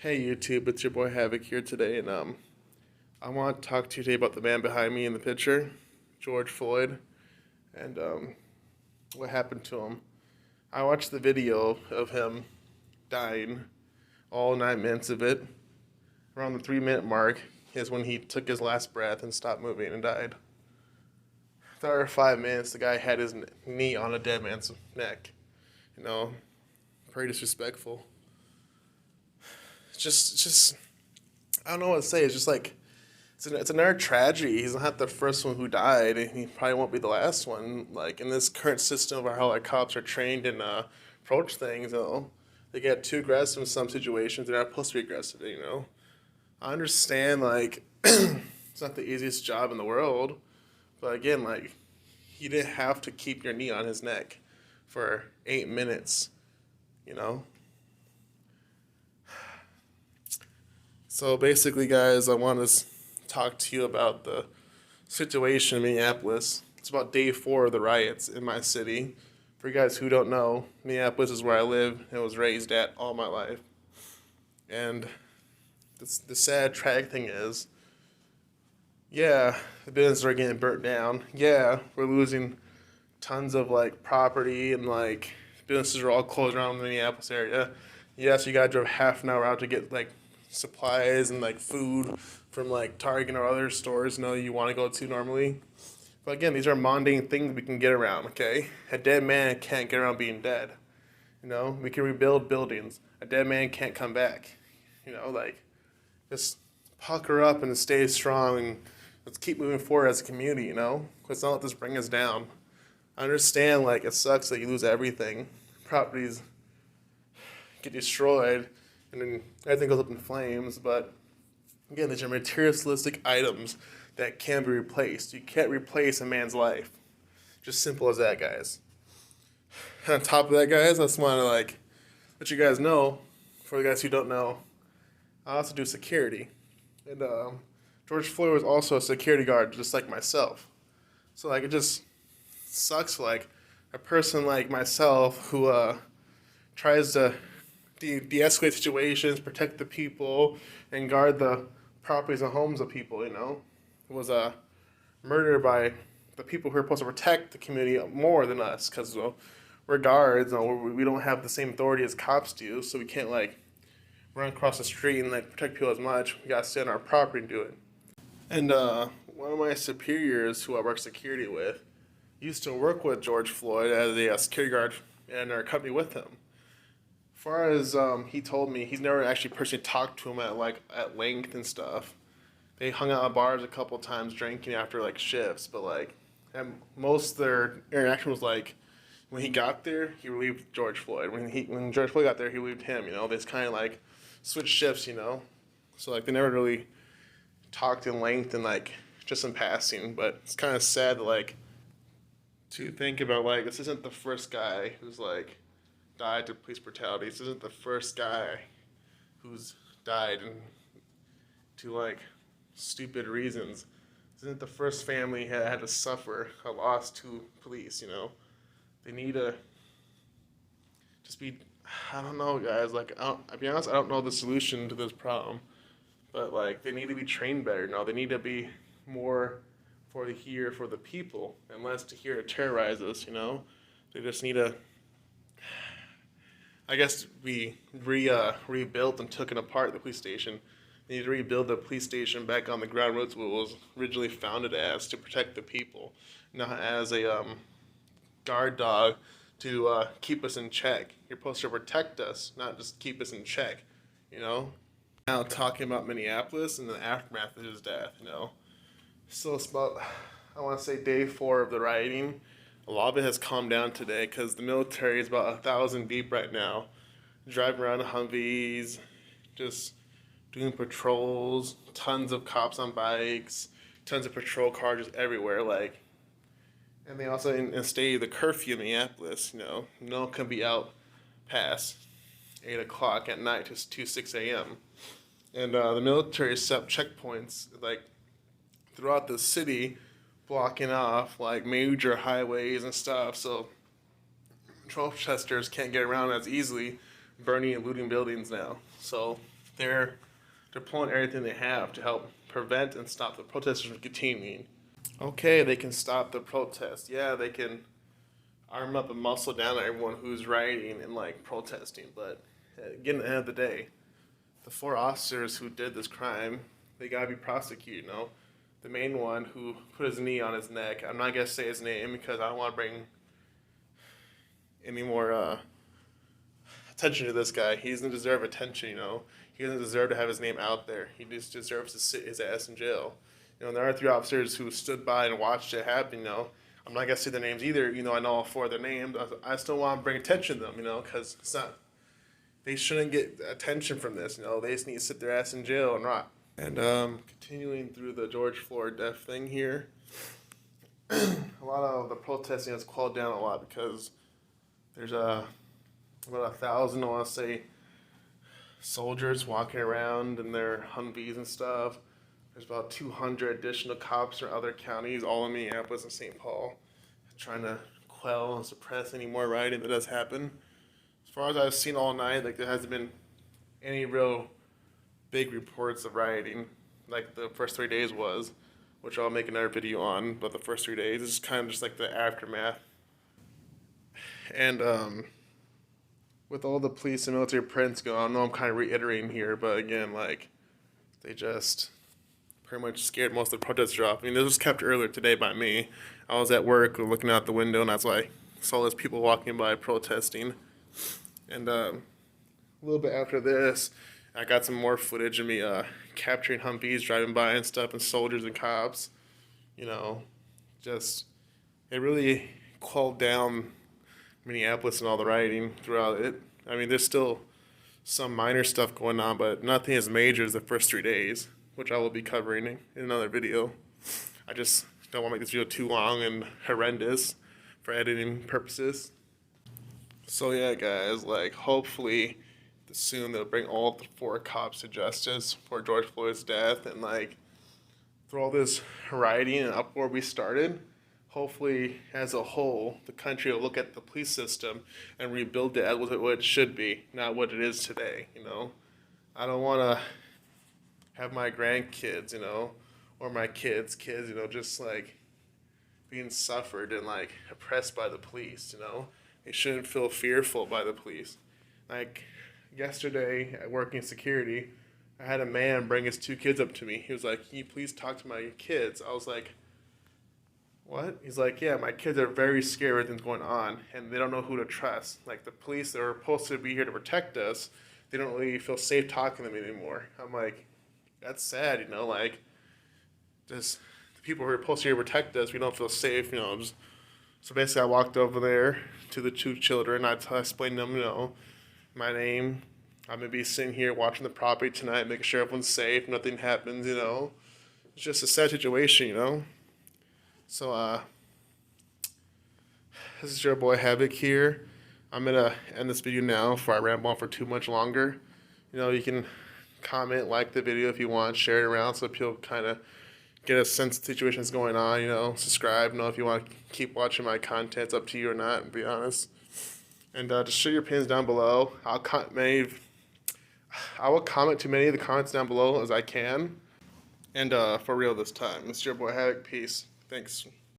Hey YouTube, it's your boy Havoc here today, and I want to talk to you today about the man behind me in the picture, George Floyd, and what happened to him. I watched the video of him dying, all 9 minutes of it. Around the 3 minute mark is when he took his last breath and stopped moving and died. After 5 minutes, the guy had his knee on a dead man's neck. You know, pretty disrespectful. It's just I don't know what to say. It's just like it's another tragedy. He's not the first one who died, and he probably won't be the last one. Like in this current system of how like cops are trained and approach things, they get too aggressive in some situations. They're not supposed to be aggressive. I understand like it's not the easiest job in the world, but again, like he didn't have to keep your knee on his neck for 8 minutes. You know. So basically, guys, I want to talk to you about the situation in Minneapolis. It's about day 4 of the riots in my city. For you guys who don't know, Minneapolis is where I live and was raised at all my life. And the sad, tragic thing is, yeah, the businesses are getting burnt down. Yeah, we're losing tons of like property and like businesses are all closed around the Minneapolis area. Yeah, so you gotta drive half an hour out to get like supplies and like food from like Target or other stores you want to go to normally. But again, these are mundane things we can get around, okay? A dead man can't get around being dead. We can rebuild buildings. A dead man can't come back. Like just pucker up and stay strong and let's keep moving forward as a community, Let's not let this bring us down. I understand like it sucks that you lose everything. Properties get destroyed and then everything goes up in flames, but again, these are materialistic items that can be replaced. You can't replace a man's life. Just simple as that, guys. And on top of that, guys, I just want to like let you guys know, for the guys who don't know, I also do security. And George Floyd was also a security guard just like myself. So like it just sucks for like a person like myself who tries to de-escalate situations, protect the people, and guard the properties and homes of people, was murdered by the people who are supposed to protect the community more than us, because we're guards, we don't have the same authority as cops do, so we can't like run across the street and like protect people as much. We gotta stay on our property and do it. And one of my superiors who I work security with used to work with George Floyd as a security guard in our company with him. As far as he told me, he's never actually personally talked to him at length and stuff. They hung out at bars a couple times drinking after like shifts, but like and most of their interaction was like when he got there, he relieved George Floyd. When George Floyd got there, he relieved him. They just kind of like switched shifts. So like they never really talked in length and like just in passing. But it's kind of sad to think about like this isn't the first guy who's like died to police brutality. This isn't the first guy who's died to like stupid reasons. This isn't the first family had to suffer a loss to police. They need to just be. I don't know, guys. Like I'll be honest, I don't know the solution to this problem, but like they need to be trained better. They need to be more for the people and less here to terrorize us. They just need to. I guess we rebuilt and took it apart, the police station. We need to rebuild the police station back on the ground roots what it was originally founded as, to protect the people, not as a guard dog to keep us in check. You're supposed to protect us, not just keep us in check, Now talking about Minneapolis and the aftermath of his death, So it's about, I want to say day 4 of the rioting. A lot of it has calmed down today because the military is about 1,000 deep right now, driving around Humvees, just doing patrols, tons of cops on bikes, tons of patrol cars just everywhere, and they also instated the curfew in Minneapolis. No one can be out past 8 o'clock at night to 6 a.m. And the military set up checkpoints like throughout the city, blocking off like major highways and stuff, so protesters can't get around as easily, burning and looting buildings now. So they're pulling everything they have to help prevent and stop the protesters from continuing. Okay, they can stop the protest. Yeah, they can arm up and muscle down at everyone who's rioting and like protesting. But again, at the end of the day, the 4 officers who did this crime, they gotta be prosecuted. You know, the main one who put his knee on his neck. I'm not gonna say his name because I don't want to bring any more attention to this guy. He doesn't deserve attention. You know, he doesn't deserve to have his name out there. He just deserves to sit his ass in jail. You know, and there are 3 officers who stood by and watched it happen. You know, I'm not gonna say their names either. You know, I know all 4 of their names. I still want to bring attention to them. You know, because it's not. They shouldn't get attention from this. You know, they just need to sit their ass in jail and rot. And continuing through the George Floyd death thing here, a lot of the protesting has quelled down a lot because there's about 1,000, I want to say, soldiers walking around in their Humvees and stuff. There's about 200 additional cops from other counties, all in Minneapolis and St. Paul, trying to quell and suppress any more rioting that does happen. As far as I've seen all night, like there hasn't been any real big reports of rioting like the first 3 days was, which I'll make another video on. But the first 3 days is kind of just like the aftermath. And with all the police and military presence going on, I know I'm kind of reiterating here, but again, like they just pretty much scared most of the protesters off. I mean, this was kept earlier today by me. I was at work looking out the window, and that's why I saw those people walking by protesting. And a little bit after this, I got some more footage of me capturing Humvees driving by and stuff, and soldiers and cops. You know, just it really quelled down Minneapolis and all the rioting throughout it. I mean, there's still some minor stuff going on, but nothing as major as the first 3 days, which I will be covering in another video. I just don't want to make this video too long and horrendous for editing purposes. So yeah, guys, like hopefully soon they'll bring all the 4 cops to justice for George Floyd's death, and like through all this rioting and uproar we started, hopefully as a whole the country will look at the police system and rebuild it as what it should be, not what it is today. You know, I don't want to have my grandkids, you know, or my kids, you know, just like being suffered and like oppressed by the police. You know, they shouldn't feel fearful by the police. Like yesterday at working security, I had a man bring his 2 kids up to me. He was like, "Can you please talk to my kids?" I was like, "What?" He's like, "Yeah, my kids are very scared of everything's going on, and they don't know who to trust. Like the police that are supposed to be here to protect us, they don't really feel safe talking to them anymore." I'm like, that's sad, you know, like just the people who are supposed to here to protect us, we don't feel safe, you know. So basically I walked over there to the 2 children. I explained to them, you know, my name. I'm going to be sitting here watching the property tonight, making sure everyone's safe, nothing happens, you know. It's just a sad situation, you know. So, this is your boy Havoc here. I'm going to end this video now before I ramble on for too much longer. You know, you can comment, like the video if you want, share it around so people kind of get a sense of the situation that's going on, you know. Subscribe, know if you want to keep watching my content. It's up to you or not, to be honest. And just share your opinions down below. I will comment to many of the comments down below as I can. And for real this time. It's your boy Havoc. Peace. Thanks.